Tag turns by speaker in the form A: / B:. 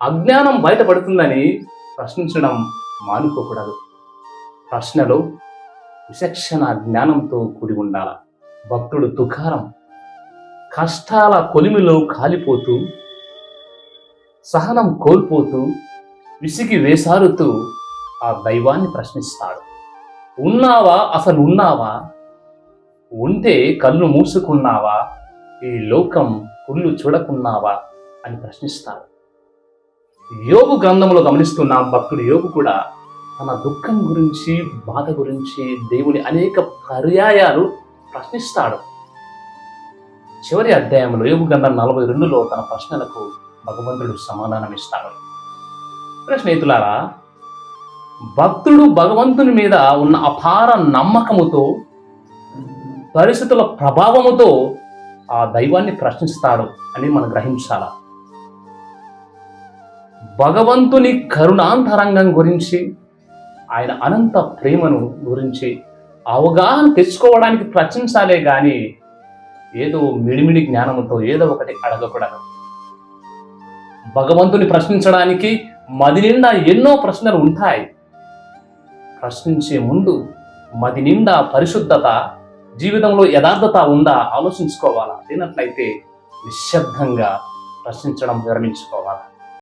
A: అజ్ఞానం బయటపడుతుందని ప్రశ్నించడం మానుకోకూడదు. ప్రశ్నలో విచక్షణ జ్ఞానంతో కూడి ఉండాలి. భక్తుడు తుకారం కష్టాల కొలిమిలో కాలిపోతూ, సహనం కోల్పోతూ, విసిగి వేసారుతూ ఆ దైవాన్ని ప్రశ్నిస్తాడు. ఉన్నావా, అసలు ఉన్నావా? ఉంటే కళ్ళు మూసుకున్నావా? ఈ లోకం కుళ్ళు చూడకున్నావా అని ప్రశ్నిస్తాడు. యోబు గ్రంథంలో గమనిస్తున్నాం, భక్తుడు యోబు కూడా తన దుఃఖం గురించి, బాధ గురించి దేవుని అనేక పర్యాయాలు ప్రశ్నిస్తాడు. చివరి అధ్యాయంలో యోబు గ్రంథం 42లో తన ప్రశ్నలకు భగవంతుడు సమాధానం ఇస్తాడు. స్నేహితులారా, భక్తుడు భగవంతుని మీద ఉన్న అపార నమ్మకముతో, పరిస్థితుల ప్రభావముతో ఆ దైవాన్ని ప్రశ్నిస్తాడు అని మనం గ్రహించాల. భగవంతుని కరుణాంతరంగం గురించి, ఆయన అనంత ప్రేమను గురించి అవగాహన తెచ్చుకోవడానికి ప్రశ్నించాలే గాని ఏదో మిడిమిడి జ్ఞానముతో ఏదో ఒకటి అడగకూడదు. భగవంతుని ప్రశ్నించడానికి మది నిండా ఎన్నో ప్రశ్నలు ఉంటాయి. ప్రశ్నించే ముందు మది నిండా పరిశుద్ధత, జీవితంలో యథార్థత ఉందా ఆలోచించుకోవాలా. లేనట్లయితే నిశ్శబ్దంగా ప్రశ్నించడం విరమించుకోవాలా.